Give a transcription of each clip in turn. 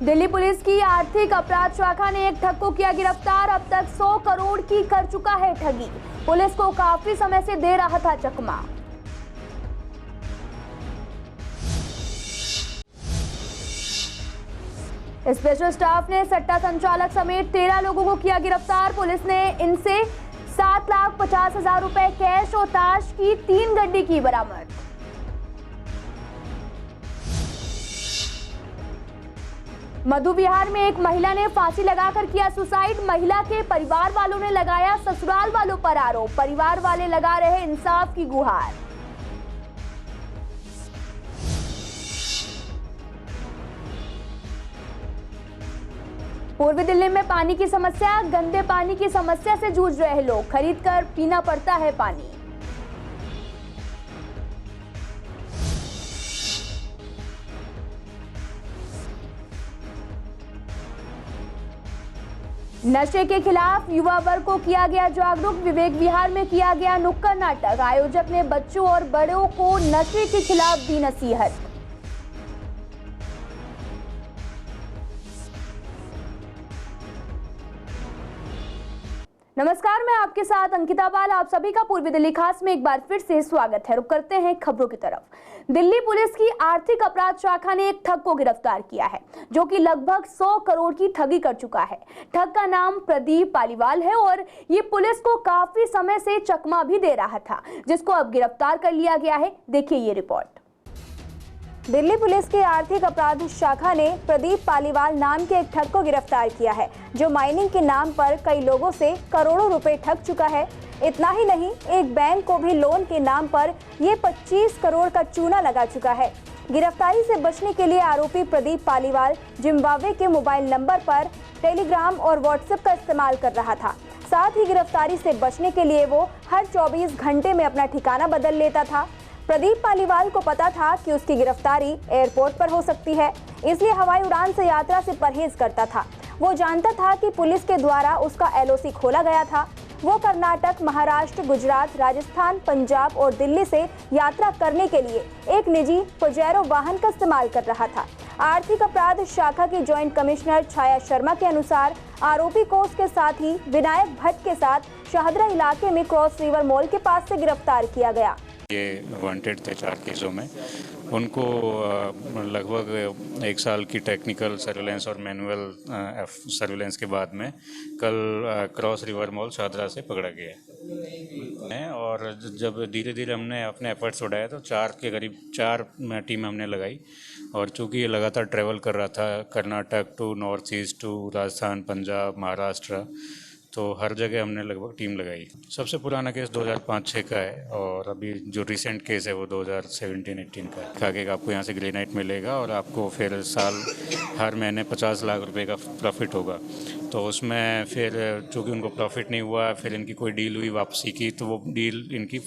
Delhi police की आर्थिक अपराध शाखा ने एक ठग को किया गिरफ्तार। अब तक 100 करोड़ की कर चुका है ठगी। पुलिस को काफी समय से दे रहा था चकमा। स्पेशल स्टाफ ने सट्टा संचालक समेत 13 लोगों को किया गिरफ्तार। पुलिस ने इनसे 7,50,000 रुपए कैश और ताश की 3 गड्डी की बरामद। मधु विहार में एक महिला ने फांसी लगाकर किया सुसाइड। महिला के परिवार वालों ने लगाया ससुराल वालों पर आरोप। परिवार वाले लगा रहे इंसाफ की गुहार। पूर्वी दिल्ली में पानी की समस्या। गंदे पानी की समस्या से जूझ रहे लोग। खरीदकर पीना पड़ता है पानी। नशे के खिलाफ युवा वर्ग को किया गया जागरूक। विवेक विहार में किया गया नुक्कड़ नाटक। आयोजक ने बच्चों और बड़ों को नशे के खिलाफ दी नसीहत। नमस्कार, मैं आपके साथ अंकिता बाल। आप सभी का पूर्वी दिल्ली खास में एक बार फिर से स्वागत है। रुक करते हैं खबरों की तरफ। दिल्ली पुलिस की आर्थिक अपराध शाखा ने एक ठग को गिरफ्तार किया है, जो कि लगभग 100 करोड़ की ठगी कर चुका है। ठग का नाम प्रदीप पालीवाल है और ये पुलिस को काफी समय से चकमा भी दे रहा था, जिसको अब गिरफ्तार कर लिया गया है। देखिए ये रिपोर्ट। दिल्ली पुलिस की आर्थिक अपराध शाखा ने प्रदीप पालीवाल नाम के एक ठग को गिरफ्तार किया है, जो माइनिंग के नाम पर कई लोगों से करोड़ों रुपए ठग चुका है। इतना ही नहीं, एक बैंक को भी लोन के नाम पर ये 25 करोड़ का चूना लगा चुका है। गिरफ्तारी से बचने के लिए आरोपी प्रदीप पालीवाल जिम्बाब्वे के मोबाइल नंबर पर टेलीग्राम और व्हाट्सएप का इस्तेमाल कर रहा था। साथ ही गिरफ्तारी से बचने के लिए वो हर 24 घंटे में अपना ठिकाना बदल लेता था। प्रदीप पालीवाल को पता था कि उसकी गिरफ्तारी एयरपोर्ट पर हो सकती है, इसलिए हवाई उड़ान से यात्रा से परहेज करता था। वो जानता था कि पुलिस के द्वारा उसका LOC खोला गया था। वो कर्नाटक, महाराष्ट्र, गुजरात, राजस्थान, पंजाब और दिल्ली से यात्रा करने के लिए एक निजी पजेरो वाहन का इस्तेमाल कर रहा था। आर्थिक अपराध शाखा की जॉइंट कमिश्नर छाया शर्मा के अनुसार आरोपी को उसके साथी विनायक भट्ट के साथ शाहदरा इलाके में क्रॉस रिवर मॉल के पास से गिरफ्तार किया गया। ये वांटेड थे 4 केसों में। उनको लगभग 1 साल की टेक्निकल सर्विलेंस और मैनुअल सर्विलेंस के बाद में कल क्रॉस रिवर मॉल शाहदरा से पकड़ा गया है। और जब धीरे धीरे हमने अपने एफर्ट्स बढ़ाए तो 4 के करीब 4 टीम हमने लगाई। और चूँकि ये लगातार ट्रैवल कर रहा था Karnataka to north east to Rajasthan, Punjab, Maharashtra, तो हर जगह हमने लगभग टीम लगाई। सबसे पुराना केस 2005-06 का है और अभी जो रिसेंट केस है वो 2017-18 का है। आगे आपको यहाँ से ग्रेनाइट मिलेगा और आपको फिर साल हर महीने 50 लाख रुपए का प्रॉफिट होगा। तो उसमें फिर चूँकि उनको प्रॉफिट नहीं हुआ, फिर इनकी कोई डील हुई वापसी की, तो वो डील इनकी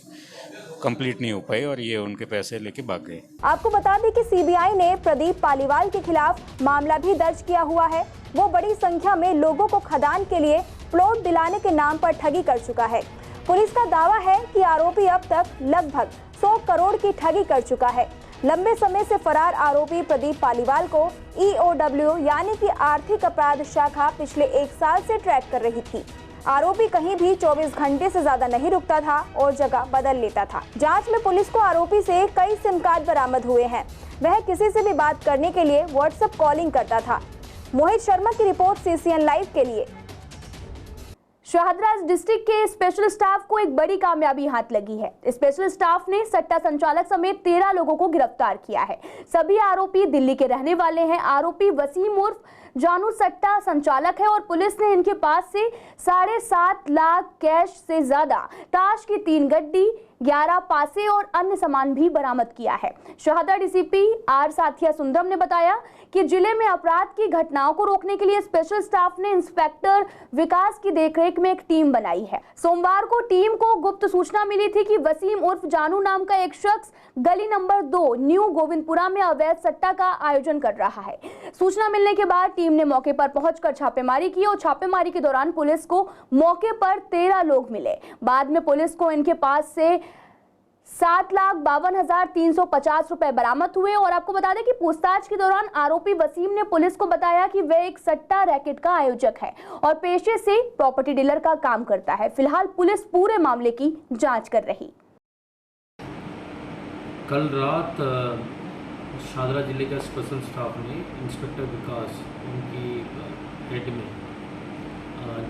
कंप्लीट नहीं हो पाई और ये उनके पैसे लेके भाग गए। आपको बता दें कि CBI ने प्रदीप पालीवाल के खिलाफ मामला भी दर्ज किया हुआ है। वो बड़ी संख्या में लोगों को खदान के लिए प्लॉट दिलाने के नाम पर ठगी कर चुका है। पुलिस का दावा है कि आरोपी अब तक लगभग 100 करोड़ की ठगी कर चुका है। लंबे समय से फरार आरोपी प्रदीप पालीवाल को EOW यानी कि आर्थिक अपराध शाखा पिछले 1 साल से ट्रैक कर रही थी। आरोपी कहीं भी 24 घंटे से ज्यादा नहीं रुकता था और जगह बदल लेता था। जांच में पुलिस को आरोपी से कई सिम कार्ड बरामद हुए हैं। वह किसी से भी बात करने के लिए व्हाट्सएप कॉलिंग करता था। मोहित शर्मा की रिपोर्ट CCN लाइव के लिए। शाहदरा डिस्ट्रिक्ट के स्पेशल स्टाफ को एक बड़ी कामयाबी हाथ लगी है। स्पेशल स्टाफ ने सट्टा संचालक समेत 13 लोगों को गिरफ्तार किया है। सभी आरोपी दिल्ली के रहने वाले हैं। आरोपी वसीम उर्फ जानू सट्टा संचालक है और पुलिस ने इनके पास से 7.5 लाख कैश से ज्यादा, ताश की 3 गड्डी, 11 पासे और अन्य सामान भी बरामद किया है। शाहदरा DCP R साथिया सुंदरम ने बताया कि जिले में अपराध की घटनाओं को रोकने के लिए स्पेशल स्टाफ ने इंस्पेक्टर विकास की देखरेख में एक टीम बनाई है। सोमवार को टीम को गुप्त सूचना मिली थी कि वसीम उर्फ जानू नाम का एक शख्स गली नंबर 2 न्यू गोविंदपुरा में अवैध सट्टा का आयोजन कर रहा है। सूचना मिलने के बाद टीम ने मौके पर पहुंचकर छापेमारी की और छापेमारी के दौरान पुलिस को मौके पर 13 लोग मिले। बाद में पुलिस को इनके पास से 7,52,350 रुपए बरामद हुए। और आपको बता दें कि पूछताछ के दौरान आरोपी वसीम ने पुलिस को बताया कि वह एक सट्टा रैकेट का आयोजक है और पेशे से प्रॉपर्टी डीलर का काम करता है। फिलहाल पुलिस पूरे मामले की जांच कर रही। कल रात शादरा जिले का स्पेशल स्टाफ ने इंस्पेक्टर विकास उनकी हेड में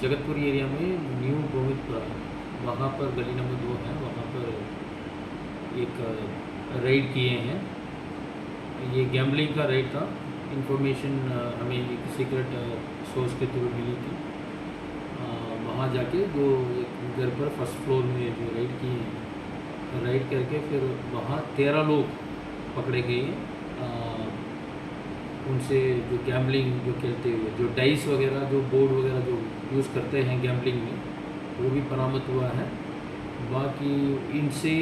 जगतपुर एरिया में न्यू गोविंदपुरा वहाँ पर गली नंबर 2 है, वहाँ पर एक रेड किए हैं। ये गैम्बलिंग का रेड था। इंफॉर्मेशन हमें एक सीक्रेट सोर्स के थ्रू मिली थी। वहाँ जाके जो एक घर पर फर्स्ट फ्लोर में जो रेड किए हैं, रेड करके फिर वहाँ 13 लोग पकड़े गए हैं। उनसे जो गैम्बलिंग जो खेलते हुए जो डाइस वगैरह जो बोर्ड वगैरह जो यूज़ करते हैं गैम्बलिंग में, वो भी बरामद हुआ है। बाकी इनसे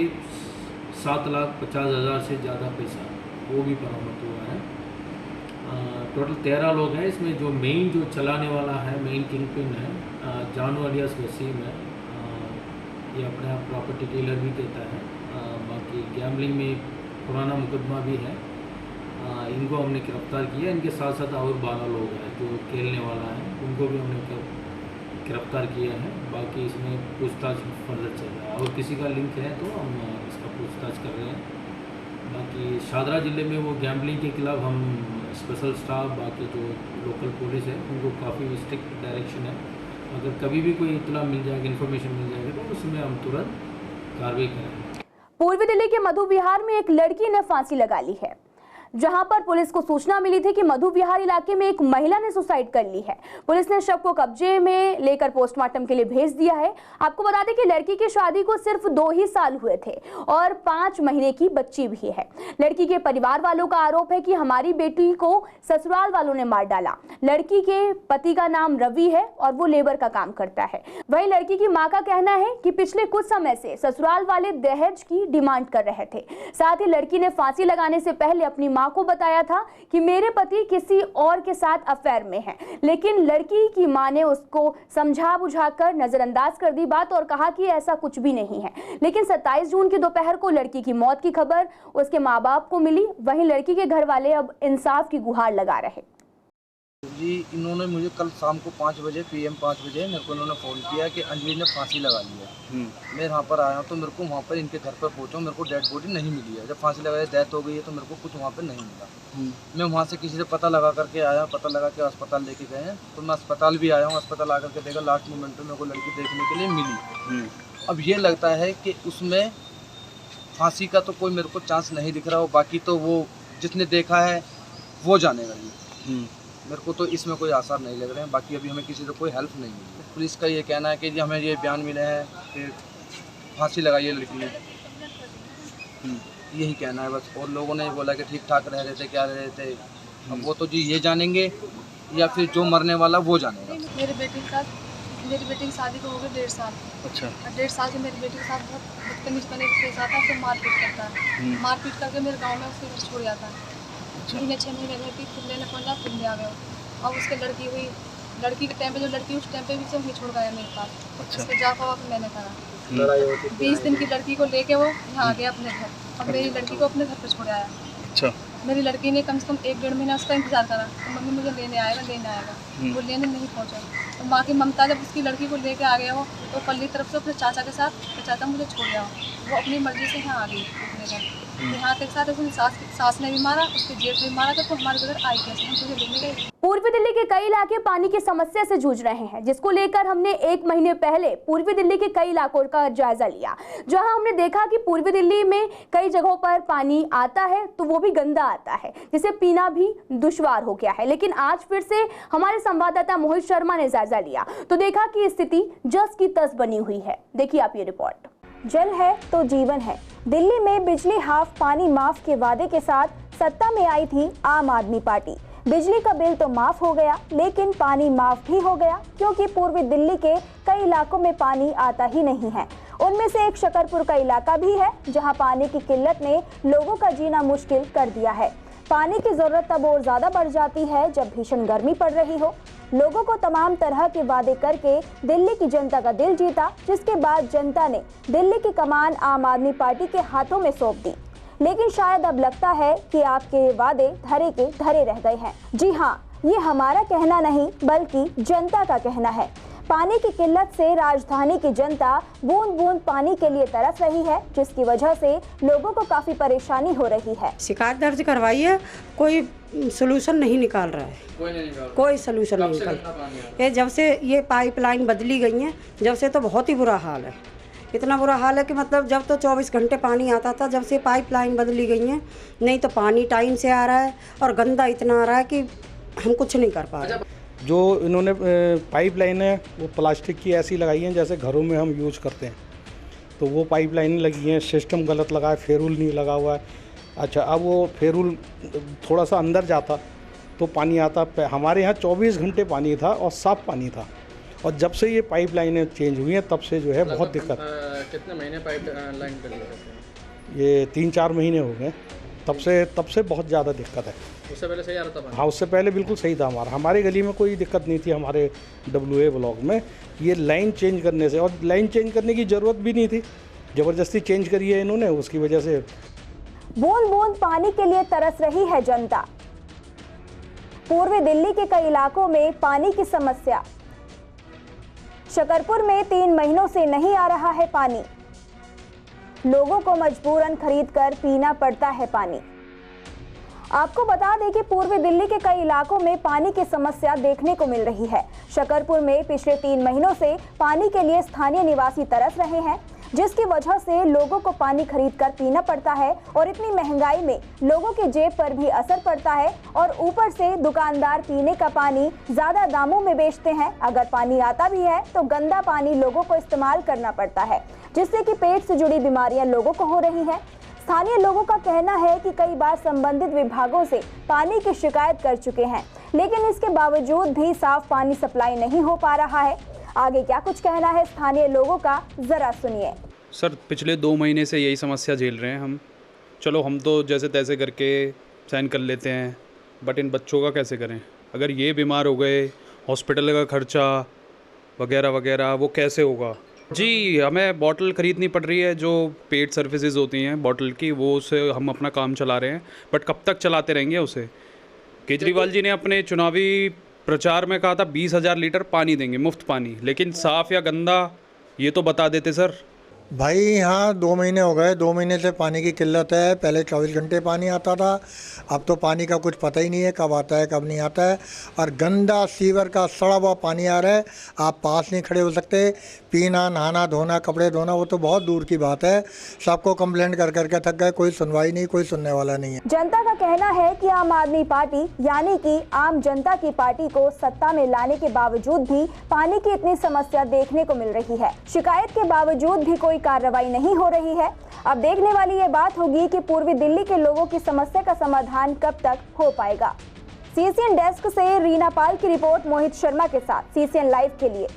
7,50,000 से ज़्यादा पैसा वो भी बरामद हुआ है। टोटल 13 लोग हैं। इसमें जो मेन जो चलाने वाला है, मेन किंग पिन है, जानू अलियास वसीम है। ये अपने आप प्रॉपर्टी डीलर भी देता है। बाकी गैम्बलिंग में पुराना मुकदमा भी है। इनको हमने गिरफ्तार किया। इनके साथ साथ और 12 लोग हैं जो खेलने वाला है, उनको भी हमने गिरफ्तार किया है। बाकी इसमें पूछताछ फर्दर चल रहा है और किसी का लिंक है तो हम इसका पूछताछ कर रहे हैं। बाकी शादरा ज़िले में वो गैम्बलिंग के खिलाफ हम स्पेशल स्टाफ, बाकी जो लोकल पुलिस है, उनको काफ़ी स्ट्रिक्ट डायरेक्शन है। अगर कभी भी कोई इत्तला मिल जाएगी, इन्फॉर्मेशन मिल जाएगी तो उसमें हम तुरंत कार्रवाई करेंगे। पूर्वी दिल्ली के मधु विहार में एक लड़की ने फांसी लगा ली है, जहां पर पुलिस को सूचना मिली थी कि मधु विहार इलाके में एक महिला ने सुसाइड कर ली है। पुलिस ने शव को कब्जे में लेकर पोस्टमार्टम के लिए भेज दिया है। आपको बता दें कि लड़की की शादी को सिर्फ 2 ही साल हुए थे और 5 महीने की बच्ची भी है। लड़की के परिवार वालों का आरोप है कि हमारी बेटी को ससुराल वालों ने मार डाला। लड़की के पति का नाम रवि है और वो लेबर का काम करता है। वहीं लड़की की मां का कहना है कि पिछले कुछ समय से ससुराल वाले दहेज की डिमांड कर रहे थे। साथ ही लड़की ने फांसी लगाने से पहले अपनी मां को बताया था कि मेरे पति किसी और के साथ अफेयर में हैं, लेकिन लड़की की मां ने उसको समझा बुझाकर नजरअंदाज कर दी बात और कहा कि ऐसा कुछ भी नहीं है। लेकिन 27 जून की दोपहर को लड़की की मौत की खबर उसके मां बाप को मिली। वहीं लड़की के घर वाले अब इंसाफ की गुहार लगा रहे। जी, इन्होंने मुझे कल शाम को 5 बजे PM 5 बजे मेरे को इन्होंने फ़ोन किया कि अंजलि ने फांसी लगा ली है। मैं यहाँ पर आया तो मेरे को वहाँ पर इनके घर पर पहुँचा, मेरे को डेड बॉडी नहीं मिली है। जब फांसी लगाई डेथ हो गई है तो मेरे को कुछ वहाँ पर नहीं मिला। मैं वहाँ से किसी से पता लगा करके आया, पता लगा के अस्पताल लेके गए हैं तो मैं अस्पताल भी आया हूँ। अस्पताल आकर के देखा, लास्ट मोमेंट में मेरे को लड़की देखने के लिए मिली। अब ये लगता है कि उसमें फांसी का तो कोई मेरे को चांस नहीं दिख रहा हो, बाकी तो वो जिसने देखा है वो जानेगा जी। मेरे को तो इसमें कोई आसार नहीं लग रहे हैं। बाकी अभी हमें किसी से कोई हेल्प नहीं मिली। पुलिस का ये कहना है कि जी हमें ये बयान मिले हैं कि फांसी लगाई है लड़की ने, यही कहना है बस। और लोगों ने बोला कि ठीक ठाक रह रहे थे, क्या रह रहे थे। अब वो तो जी ये जानेंगे या फिर जो मरने वाला वो जानेगा। मेरी बेटी की शादी को हो गए 1.5 साल। अच्छा। 1.5 साल से मेरी बेटी के साथ बहुत बदतमीजी पेश आता है, फिर मारपीट करता है। मारपीट करके मेरे गाँव में उसके घर छोड़ जाता है। 6 महीने रहती, फिर लेने पहुँचा, फिर ले आ गया। अब उसके लड़की हुई, लड़की के टाइम पे जो लड़की उस टाइम पे भी से वहीं छोड़ गया मेरे पास। अच्छा। उसके जा पावा फिर मैंने करा 20 दिन की लड़की को लेके वो यहाँ आ गया अपने घर। अब मेरी लड़की को अपने घर पर छोड़ आया। अच्छा। मेरी लड़की ने कम से कम 1-1.5 महीना उसका इंतजार करा तो मम्मी मुझे लेने आएगा। वो लेने नहीं पहुँचा। तो माँ की ममता जब उसकी लड़की को लेके आ गया वो, तो पल्ली तरफ से अपने चाचा के साथ, तो चाचा मुझे छोड़ गया। वो अपनी मर्जी से यहाँ आ गई अपने घर। यहाँ तक साथ उसने सास ने भी मारा, उसके जेठ ने भी मारा। तो हमारे घर आई कैसे, हम तुझे लेने गए। पूर्वी दिल्ली के कई इलाके पानी की समस्या से जूझ रहे हैं, जिसको लेकर हमने 1 महीने पहले पूर्वी दिल्ली के कई इलाकों का जायजा लिया, जहां हमने देखा कि पूर्वी दिल्ली में कई जगहों पर पानी आता है तो वो भी गंदा आता है, जिसे पीना भी दुश्वार हो गया है। लेकिन आज फिर से हमारे संवाददाता मोहित शर्मा ने जायजा लिया तो देखा कि स्थिति जस की तस बनी हुई है। देखिए आप ये रिपोर्ट। जल है तो जीवन है। दिल्ली में बिजली हाफ पानी माफ के वादे के साथ सत्ता में आई थी आम आदमी पार्टी। बिजली का बिल तो माफ हो गया, लेकिन पानी माफ भी हो गया, क्योंकि पूर्वी दिल्ली के कई इलाकों में पानी आता ही नहीं है। उनमें से एक शकरपुर का इलाका भी है, जहां पानी की किल्लत ने लोगों का जीना मुश्किल कर दिया है। पानी की जरूरत तब और ज्यादा बढ़ जाती है जब भीषण गर्मी पड़ रही हो। लोगों को तमाम तरह के वादे करके दिल्ली की जनता का दिल जीता, जिसके बाद जनता ने दिल्ली की कमान आम आदमी पार्टी के हाथों में सौंप दी। लेकिन शायद अब लगता है कि आपके वादे धरे के धरे रह गए हैं। जी हाँ, ये हमारा कहना नहीं बल्कि जनता का कहना है। पानी की किल्लत से राजधानी की जनता बूंद बूंद पानी के लिए तरस रही है, जिसकी वजह से लोगों को काफी परेशानी हो रही है। शिकायत दर्ज करवाई है, कोई सलूशन नहीं निकाल रहा है, कोई सलूशन नहीं निकाल। ये जब से ये पाइपलाइन बदली गई है, जब से तो बहुत ही बुरा हाल है। इतना बुरा हाल है कि मतलब जब तो 24 घंटे पानी आता था, जब से पाइपलाइन बदली गई है नहीं तो पानी टाइम से आ रहा है और गंदा इतना आ रहा है कि हम कुछ नहीं कर पा रहे। जो इन्होंने पाइपलाइन है वो प्लास्टिक की ऐसी लगाई हैं जैसे घरों में हम यूज़ करते हैं, तो वो पाइपलाइन लगी हैं, सिस्टम गलत लगा है, फेरूल नहीं लगा हुआ है। अच्छा, अब वो फेरूल थोड़ा सा अंदर जाता तो पानी आता। हमारे यहाँ 24 घंटे पानी था और साफ़ पानी था, और जब से ये पाइपलाइनें चेंज हुई हैं तब से जो है बहुत दिक्कत। कितने महीने पाइपलाइन कर ली? ये 3-4 महीने हो गए, तब से बहुत ज़्यादा दिक्कत है। उससे पहले सही आ रहा था? हाँ, उससे पहले बिल्कुल सही था। हमारे गली में कोई दिक्कत नहीं थी, हमारे WA ब्लॉक में। ये लाइन चेंज करने से, और लाइन चेंज करने की ज़रूरत भी नहीं थी, ज़बरदस्ती चेंज करी है इन्होंने, उसकी वजह से बूंद बूंद पानी के लिए तरस रही है जनता। पूर्वी दिल्ली के कई इलाकों में पानी की समस्या। शकरपुर में 3 महीनों से नहीं आ रहा है पानी। लोगों को मजबूरन खरीदकर पीना पड़ता है पानी। आपको बता दें कि पूर्वी दिल्ली के कई इलाकों में पानी की समस्या देखने को मिल रही है। शकरपुर में पिछले 3 महीनों से पानी के लिए स्थानीय निवासी तरस रहे हैं, जिसकी वजह से लोगों को पानी खरीदकर पीना पड़ता है और इतनी महंगाई में लोगों की जेब पर भी असर पड़ता है, और ऊपर से दुकानदार पीने का पानी ज्यादा दामों में बेचते हैं। अगर पानी आता भी है तो गंदा पानी लोगों को इस्तेमाल करना पड़ता है, जिससे कि पेट से जुड़ी बीमारियां लोगों को हो रही हैं। स्थानीय लोगों का कहना है कि कई बार संबंधित विभागों से पानी की शिकायत कर चुके हैं, लेकिन इसके बावजूद भी साफ पानी सप्लाई नहीं हो पा रहा है। आगे क्या कुछ कहना है स्थानीय लोगों का, जरा सुनिए। सर, पिछले 2 महीने से यही समस्या झेल रहे हैं हम। चलो, हम तो जैसे तैसे करके साइन कर लेते हैं, बट इन बच्चों का कैसे करें? अगर ये बीमार हो गए, हॉस्पिटल का खर्चा वगैरह वगैरह वो कैसे होगा? जी, हमें बॉटल ख़रीदनी पड़ रही है, जो पेड सर्विसेज होती हैं बॉटल की, वो उससे हम अपना काम चला रहे हैं। बट कब तक चलाते रहेंगे उसे? केजरीवाल जी ने अपने चुनावी प्रचार में कहा था 20,000 लीटर पानी देंगे, मुफ्त पानी, लेकिन साफ़ या गंदा ये तो बता देते सर। भाई यहाँ 2 महीने हो गए, 2 महीने से पानी की किल्लत है। पहले 24 घंटे पानी आता था, अब तो पानी का कुछ पता ही नहीं है कब आता है कब नहीं आता है, और गंदा सीवर का सड़ा हुआ पानी आ रहा है। आप पास नहीं खड़े हो सकते। पीना, नहाना, धोना, कपड़े धोना वो तो बहुत दूर की बात है। सबको कंप्लेंट कर करके थक गए, कोई सुनवाई नहीं, कोई सुनने वाला नहीं है। जनता का कहना है कि आम आदमी पार्टी यानी कि आम जनता की पार्टी को सत्ता में लाने के बावजूद भी पानी की इतनी समस्या देखने को मिल रही है। शिकायत के बावजूद भी कोई कार्रवाई नहीं हो रही है। अब देखने वाली ये बात होगी कि पूर्वी दिल्ली के लोगों की समस्या का समाधान कब तक हो पाएगा। CCN डेस्क से रीना पाल की रिपोर्ट मोहित शर्मा के साथ, CCN लाइव के लिए।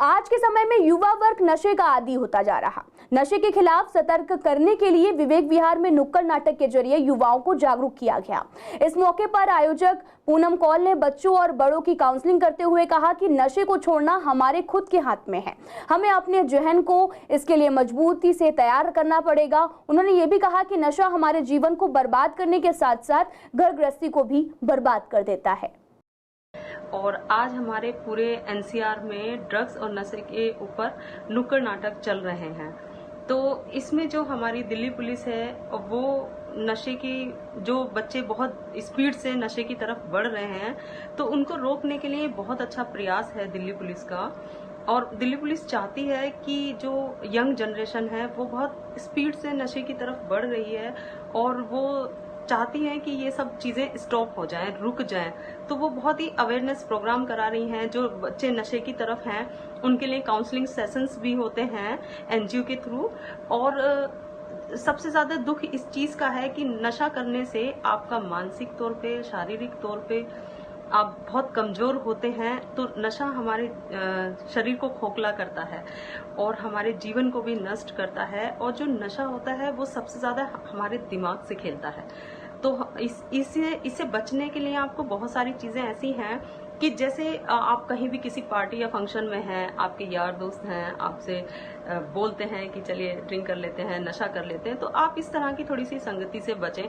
आज के समय में युवा वर्ग नशे का आदी होता जा रहा। नशे के खिलाफ सतर्क करने के लिए विवेक विहार में नुक्कड़ नाटक के जरिए युवाओं को जागरूक किया गया। इस मौके पर आयोजक पूनम कौल ने बच्चों और बड़ों की काउंसलिंग करते हुए कहा कि नशे को छोड़ना हमारे खुद के हाथ में है। हमें अपने जहन को इसके लिए मजबूती से तैयार करना पड़ेगा। उन्होंने ये भी कहा कि नशा हमारे जीवन को बर्बाद करने के साथ साथ घर गृहस्थी को भी बर्बाद कर देता है। और आज हमारे पूरे NCR में ड्रग्स और नशे के ऊपर नुक्कड़ नाटक चल रहे हैं। तो इसमें जो हमारी दिल्ली पुलिस है वो नशे की, जो बच्चे बहुत स्पीड से नशे की तरफ बढ़ रहे हैं, तो उनको रोकने के लिए बहुत अच्छा प्रयास है दिल्ली पुलिस का। और दिल्ली पुलिस चाहती है कि जो यंग जनरेशन है वो बहुत स्पीड से नशे की तरफ बढ़ रही है, और वो चाहती हैं कि ये सब चीजें स्टॉप हो जाएं, रुक जाएं। तो वो बहुत ही अवेयरनेस प्रोग्राम करा रही हैं। जो बच्चे नशे की तरफ हैं उनके लिए काउंसलिंग सेशंस भी होते हैं NGO के थ्रू। और सबसे ज्यादा दुख इस चीज का है कि नशा करने से आपका मानसिक तौर पे, शारीरिक तौर पे आप बहुत कमजोर होते हैं। तो नशा हमारे शरीर को खोखला करता है और हमारे जीवन को भी नष्ट करता है। और जो नशा होता है वो सबसे ज्यादा हमारे दिमाग से खेलता है। तो इससे बचने के लिए आपको बहुत सारी चीजें ऐसी हैं कि जैसे आप कहीं भी किसी पार्टी या फंक्शन में हैं, आपके यार दोस्त हैं, आपसे बोलते हैं कि चलिए ड्रिंक कर लेते हैं, नशा कर लेते हैं, तो आप इस तरह की थोड़ी सी संगति से बचें।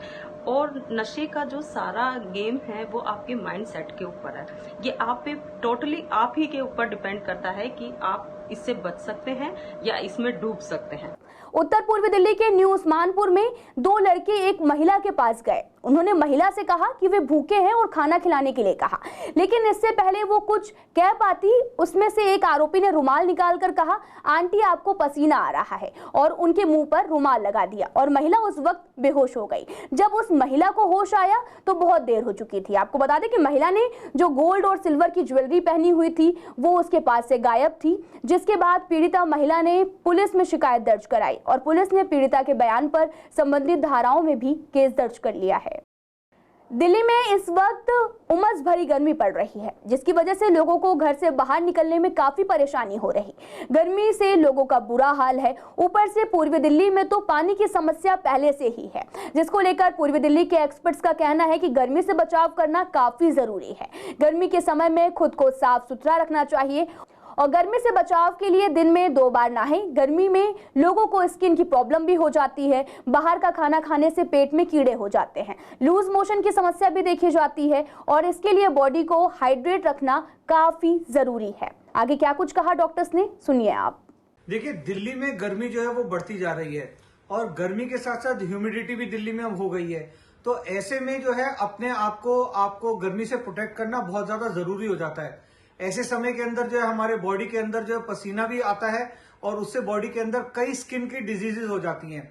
और नशे का जो सारा गेम है वो आपके माइंड सेट के ऊपर है। ये आप पे टोटली आप ही के ऊपर डिपेंड करता है कि आप इससे बच सकते हैं या इसमें डूब सकते हैं। उत्तर पूर्वी दिल्ली के न्यू उस्मानपुर में 2 लड़के एक महिला के पास गए। उन्होंने महिला से कहा कि वे भूखे हैं और खाना खिलाने के लिए कहा, लेकिन इससे पहले वो कुछ कह पाती, उसमें से एक आरोपी ने रुमाल निकालकर कहा, आंटी आपको पसीना आ रहा है, और उनके मुंह पर रुमाल लगा दिया और महिला उस वक्त बेहोश हो गई। जब उस महिला को होश आया तो बहुत देर हो चुकी थी। आपको बता दें कि महिला ने जो गोल्ड और सिल्वर की ज्वेलरी पहनी हुई थी वो उसके पास से गायब थी, जिसके बाद पीड़िता महिला ने पुलिस में शिकायत दर्ज कराई और पुलिस ने पीड़िता के बयान पर संबंधित धाराओं में भी केस दर्ज कर लिया है। दिल्ली में इस वक्त उमस भरी गर्मी पड़ रही है, जिसकी वजह से लोगों को घर से बाहर निकलने में काफी परेशानी हो रही। गर्मी से लोगों का बुरा हाल है। ऊपर से पूर्वी दिल्ली में तो पानी की समस्या पहले से ही है, जिसको लेकर पूर्वी दिल्ली के एक्सपर्ट्स का कहना है कि गर्मी से बचाव करना काफी जरूरी है। गर्मी के समय में खुद को साफ सुथरा रखना चाहिए और गर्मी से बचाव के लिए दिन में 2 बार नहाएं। गर्मी में लोगों को स्किन की प्रॉब्लम भी हो जाती है, बाहर का खाना खाने से पेट में कीड़े हो जाते हैं, लूज मोशन की समस्या भी देखी जाती है और इसके लिए बॉडी को हाइड्रेट रखना काफी जरूरी है। आगे क्या कुछ कहा डॉक्टर्स ने, सुनिए आप। देखिए, दिल्ली में गर्मी जो है वो बढ़ती जा रही है और गर्मी के साथ साथ ह्यूमिडिटी भी दिल्ली में अब हो गई है। तो ऐसे में जो है अपने आपको गर्मी से प्रोटेक्ट करना बहुत ज्यादा जरूरी हो जाता है। ऐसे समय के अंदर जो है हमारे बॉडी के अंदर जो है पसीना भी आता है और उससे बॉडी के अंदर कई स्किन की डिजीजेज हो जाती हैं।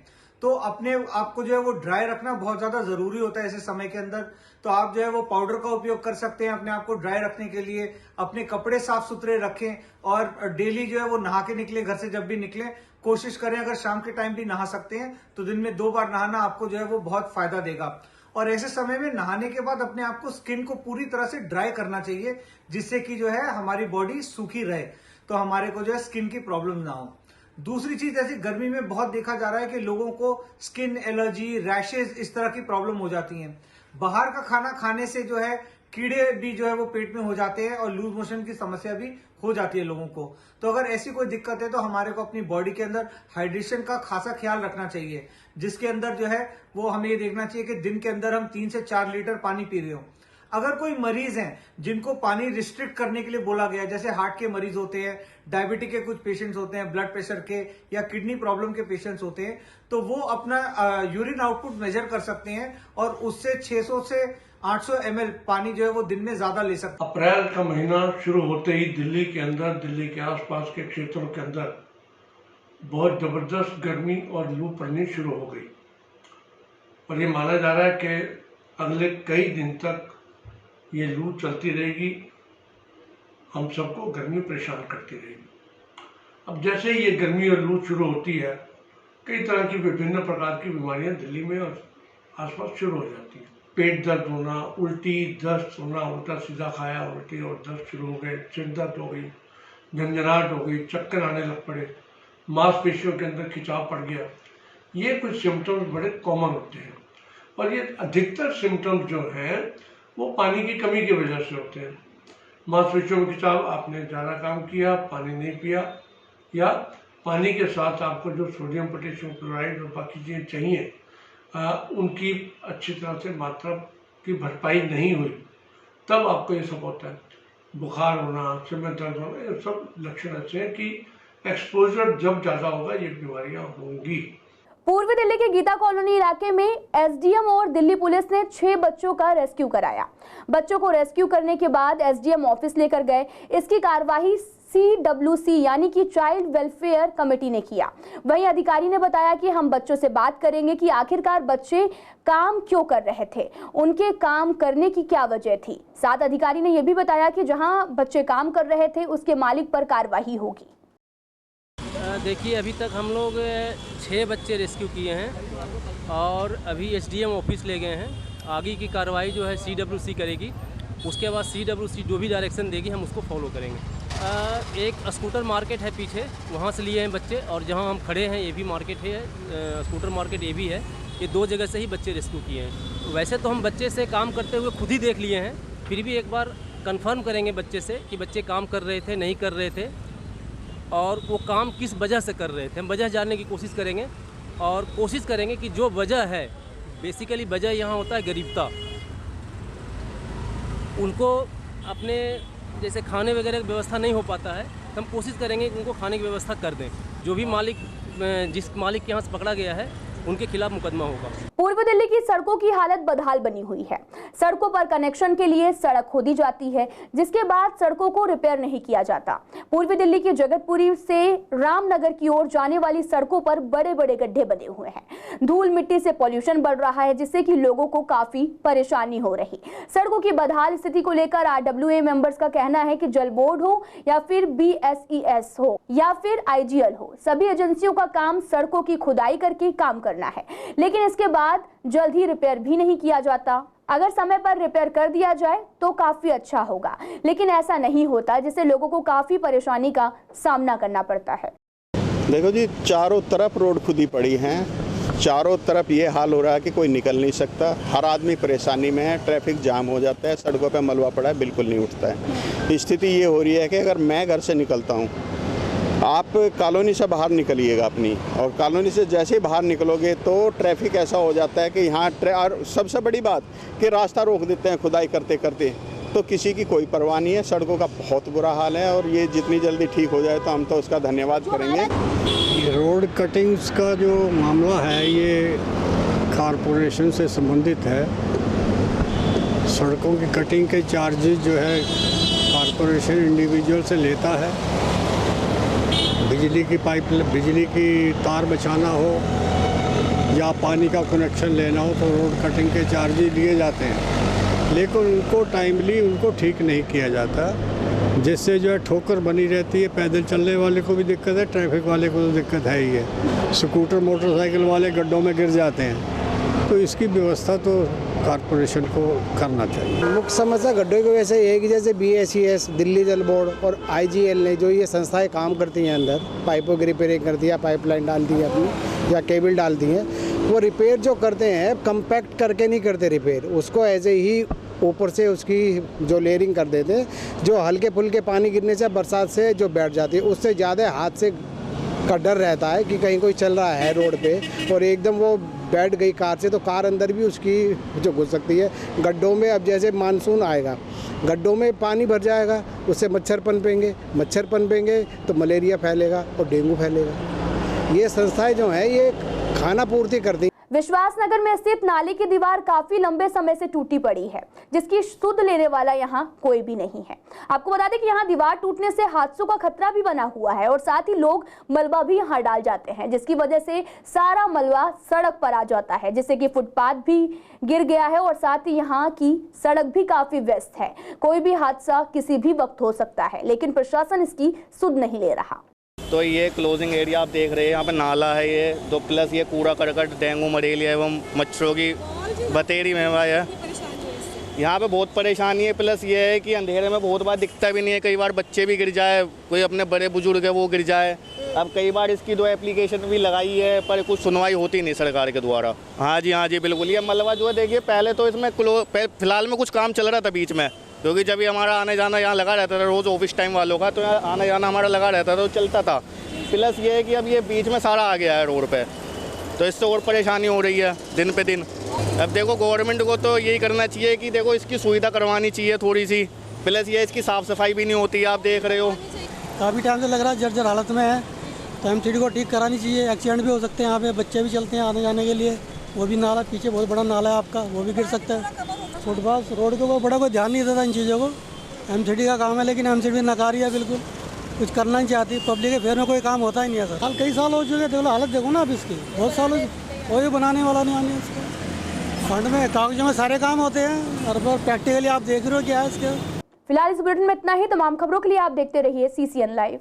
तो अपने आपको जो है वो ड्राई रखना बहुत ज्यादा जरूरी होता है ऐसे समय के अंदर। तो आप जो है वो पाउडर का उपयोग कर सकते हैं अपने आप को ड्राई रखने के लिए। अपने कपड़े साफ सुथरे रखें और डेली जो है वो नहा के निकले। घर से जब भी निकले कोशिश करें, अगर शाम के टाइम भी नहा सकते हैं तो दिन में 2 बार नहाना आपको जो है वो बहुत फायदा देगा। और ऐसे समय में नहाने के बाद अपने आप को स्किन को पूरी तरह से ड्राई करना चाहिए, जिससे कि जो है हमारी बॉडी सूखी रहे, तो हमारे को जो है स्किन की प्रॉब्लम ना हो। दूसरी चीज, ऐसी गर्मी में बहुत देखा जा रहा है कि लोगों को स्किन एलर्जी, रैशेज, इस तरह की प्रॉब्लम हो जाती हैं। बाहर का खाना खाने से जो है कीड़े भी जो है वो पेट में हो जाते हैं और लूज मोशन की समस्या भी हो जाती है लोगों को। तो अगर ऐसी कोई दिक्कत है तो हमारे को अपनी बॉडी के अंदर हाइड्रेशन का खासा ख्याल रखना चाहिए, जिसके अंदर जो है वो हमें ये देखना चाहिए कि दिन के अंदर हम 3 से 4 लीटर पानी पी रहे हो। अगर कोई मरीज हैं जिनको पानी रिस्ट्रिक्ट करने के लिए बोला गया है, जैसे हार्ट के मरीज होते हैं, डायबिटिक के कुछ पेशेंट्स होते हैं, ब्लड प्रेशर के या किडनी प्रॉब्लम के पेशेंट्स होते हैं, तो वो अपना यूरिन आउटपुट मेजर कर सकते हैं और उससे 600 से 800 ml पानी जो है वो दिन में ज्यादा ले सकते हैं। अप्रैल का महीना शुरू होते ही दिल्ली के अंदर, दिल्ली के आसपास के क्षेत्रों के अंदर बहुत जबरदस्त गर्मी और लू पड़नी शुरू हो गई और ये माना जा रहा है कि अगले कई दिन तक ये लू चलती रहेगी, हम सबको गर्मी परेशान करती रहेगी। अब जैसे ही ये गर्मी और लू शुरू होती है, कई तरह की विभिन्न प्रकार की बीमारियां दिल्ली में और आसपास शुरू हो जाती हैं। पेट दर्द होना, उल्टी, दस्त होना, उल्टा सीधा खाया, उल्टी और दस्त शुरू हो गए, सिर दर्द हो गई, झंझनाहट हो गई, चक्कर आने लग पड़े, मांसपेशियों के अंदर खिंचाव पड़ गया। ये कुछ सिम्टम्स बड़े कॉमन होते हैं और ये अधिकतर सिम्टम्स जो हैं वो पानी की कमी की वजह से होते हैं। मांसपेशियों में खिंचाव, आपने ज़्यादा काम किया, पानी नहीं पिया, या पानी के साथ आपको जो सोडियम, पोटेशियम क्लोराइड और बाकी चीज़ें चाहिए उनकी अच्छी तरह से मात्रा की भरपाई नहीं हुई, तब आपको ये सब होता है। बुखार होना, सिर में दर्द होना, ये सब लक्षण अच्छे हैं कि एक्सपोजर जब ज़्यादा होगा ये बीमारियां होंगी। पूर्वी दिल्ली के गीता कॉलोनी इलाके में एसडीएम और दिल्ली पुलिस ने 6 बच्चों का रेस्क्यू कराया। बच्चों को रेस्क्यू करने के बाद एसडीएम ऑफिस लेकर गए। इसकी कार्यवाही CWC यानी कि चाइल्ड वेलफेयर कमेटी ने किया। वहीं अधिकारी ने बताया कि हम बच्चों से बात करेंगे कि आखिरकार बच्चे काम क्यों कर रहे थे, उनके काम करने की क्या वजह थी। साथ अधिकारी ने यह भी बताया कि जहां बच्चे काम कर रहे थे उसके मालिक पर कार्रवाई होगी। देखिए, अभी तक हम लोग 6 बच्चे रेस्क्यू किए हैं और अभी एसडीएम ऑफिस ले गए हैं। आगे की कार्रवाई जो है CWC करेगी, उसके बाद CWC जो भी डायरेक्शन देगी हम उसको फॉलो करेंगे। एक स्कूटर मार्केट है पीछे, वहाँ से लिए हैं बच्चे, और जहाँ हम खड़े हैं ये भी मार्केट है, स्कूटर मार्केट ये भी है। ये 2 जगह से ही बच्चे रेस्क्यू किए हैं। वैसे तो हम बच्चे से काम करते हुए खुद ही देख लिए हैं, फिर भी एक बार कंफर्म करेंगे बच्चे से कि बच्चे काम कर रहे थे, नहीं कर रहे थे, और वो काम किस वजह से कर रहे थे। हम वजह जानने की कोशिश करेंगे और कोशिश करेंगे कि जो वजह है, बेसिकली वजह यहाँ होता है गरीबता। उनको अपने जैसे खाने वगैरह की व्यवस्था नहीं हो पाता है, तो हम कोशिश करेंगे कि उनको खाने की व्यवस्था कर दें। जो भी जिस मालिक के यहाँ से पकड़ा गया है उनके खिलाफ मुकदमा होगा। पूर्वी दिल्ली की सड़कों की हालत बदहाल बनी हुई है। सड़कों पर कनेक्शन के लिए सड़क खोदी जाती है, जिसके बाद सड़कों को रिपेयर नहीं किया जाता। पूर्वी दिल्ली की जगतपुरी से रामनगर की ओर जाने वाली सड़कों पर बड़े बड़े गड्ढे बने हुए हैं। धूल मिट्टी से पॉल्यूशन बढ़ रहा है, जिससे कि लोगों को काफी परेशानी हो रही। सड़कों की बदहाल स्थिति को लेकर RWA मेंबर्स का कहना है कि जल बोर्ड हो या फिर BSES हो या फिर IGL हो, सभी एजेंसियों का काम सड़कों की खुदाई करके काम करना है, लेकिन इसके बाद जल्द ही रिपेयर भी नहीं किया जाता। अगर समय पर रिपेयर कर दिया जाए तो काफी अच्छा होगा, लेकिन ऐसा नहीं होता, जिससे लोगों को काफी परेशानी का सामना करना पड़ता है। देखो जी, चारों तरफ रोड खुदी पड़ी हैं, चारों तरफ ये हाल हो रहा है कि कोई निकल नहीं सकता, हर आदमी परेशानी में है, ट्रैफिक जाम हो जाता है, सड़कों पे मलबा पड़ा है, बिल्कुल नहीं उठता है। स्थिति ये हो रही है कि अगर मैं घर से निकलता हूँ, आप कॉलोनी से बाहर निकलिएगा अपनी, और कॉलोनी से जैसे ही बाहर निकलोगे तो ट्रैफिक ऐसा हो जाता है कि यहाँ और सबसे बड़ी बात कि रास्ता रोक देते हैं खुदाई करते करते, तो किसी की कोई परवाह नहीं है। सड़कों का बहुत बुरा हाल है, और ये जितनी जल्दी ठीक हो जाए तो हम तो उसका धन्यवाद करेंगे। ये रोड कटिंग्स का जो मामला है ये कॉरपोरेशन से संबंधित है। सड़कों की कटिंग के चार्जेस जो है कॉरपोरेशन इंडिविजुअल से लेता है। बिजली की तार बिछाना हो या पानी का कनेक्शन लेना हो तो रोड कटिंग के चार्जेस लिए जाते हैं, लेकिन उनको टाइमली उनको ठीक नहीं किया जाता, जिससे जो है ठोकर बनी रहती है। पैदल चलने वाले को भी दिक्कत है, ट्रैफिक वाले को तो दिक्कत है ही है। स्कूटर मोटरसाइकिल वाले गड्ढों में गिर जाते हैं, तो इसकी व्यवस्था तो कॉरपोरेशन को करना चाहिए। मुख्य समस्या गड्ढों की वजह से ये है कि जैसे BSES, दिल्ली जल बोर्ड और IGL ने जो ये संस्थाएं काम करती हैं, अंदर पाइपों की रिपेयरिंग करती है, पाइपलाइन डालती है अपनी या केबल डालती हैं, वो रिपेयर जो करते हैं कम्पैक्ट करके नहीं करते रिपेयर, उसको ऐसे ही ऊपर से उसकी जो लेयरिंग कर देते हैं, जो हल्के फुल्के पानी गिरने से बरसात से जो बैठ जाती है, उससे ज़्यादा हाथ से का डर रहता है कि कहीं कोई चल रहा है रोड पे और एकदम वो बैठ गई कार से, तो कार अंदर भी उसकी जो घुस सकती है। गड्ढों में अब जैसे मानसून आएगा, गड्ढों में पानी भर जाएगा, उससे मच्छर पनपेंगे तो मलेरिया फैलेगा और डेंगू फैलेगा। ये संस्थाएं जो हैं ये खाना पूर्ति करती। विश्वास नगर में स्थित नाली की दीवार काफी लंबे समय से टूटी पड़ी है, जिसकी सुध लेने वाला यहाँ कोई भी नहीं है। आपको बता दें कि यहाँ दीवार टूटने से हादसों का खतरा भी बना हुआ है, और साथ ही लोग मलबा भी यहाँ डाल जाते हैं, जिसकी वजह से सारा मलबा सड़क पर आ जाता है, जिससे कि फुटपाथ भी गिर गया है, और साथ ही यहाँ की सड़क भी काफी व्यस्त है। कोई भी हादसा किसी भी वक्त हो सकता है, लेकिन प्रशासन इसकी सुध नहीं ले रहा। तो ये क्लोजिंग एरिया आप देख रहे हैं, यहाँ पे नाला है ये तो, प्लस ये कूड़ा करकट, डेंगू मलेरिया एवं मच्छरों की बतेरी में है। यहाँ पे बहुत परेशानी है। प्लस ये है कि अंधेरे में बहुत बार दिखता भी नहीं है, कई बार बच्चे भी गिर जाए, कोई अपने बड़े बुजुर्ग है वो गिर जाए। अब कई बार इसकी 2 एप्लीकेशन भी लगाई है, पर कुछ सुनवाई होती नहीं सरकार के द्वारा। हाँ जी बिल्कुल। ये मलबा जो है देखिए, पहले तो इसमें फिलहाल में कुछ काम चल रहा था बीच में, क्योंकि जब भी हमारा आने जाना यहाँ लगा रहता था, रोज़ ऑफिस टाइम वालों का, तो यहाँ आना जाना हमारा लगा रहता था, तो चलता था। प्लस ये है कि अब ये बीच में सारा आ गया है रोड पे, तो इससे और परेशानी हो रही है दिन पे दिन। अब देखो गवर्नमेंट को तो यही करना चाहिए कि देखो इसकी सुविधा करवानी चाहिए थोड़ी सी। प्लस ये इसकी साफ़ सफाई भी नहीं होती है, आप देख रहे हो काफ़ी टाइम से लग रहा है जर्जर हालत में है, तो MCD को ठीक करानी चाहिए। एक्सीडेंट भी हो सकते हैं, यहाँ पे बच्चे भी चलते हैं आने जाने के लिए, वो भी नाला पीछे बहुत बड़ा नाला है आपका, वो भी गिर सकता है। फुटपाथ रोड को बड़ा कोई ध्यान नहीं देता इन चीज़ों को। MCD का काम है, लेकिन MCD नकारी है, बिल्कुल कुछ करना नहीं चाहती। पब्लिक के फेयर में कोई काम होता ही नहीं है सर। हाल कई साल हो चुके, देखो हालत देखो ना अब इसकी, बहुत साल हो, कोई बनाने वाला नहीं आने इसको। फंड में कागजों में सारे काम होते हैं, और प्रैक्टिकली आप देख रहे हो क्या है इसके। फिलहाल इस बुलेटिन में इतना ही। तमाम खबरों के लिए आप देखते रहिए CCN लाइव।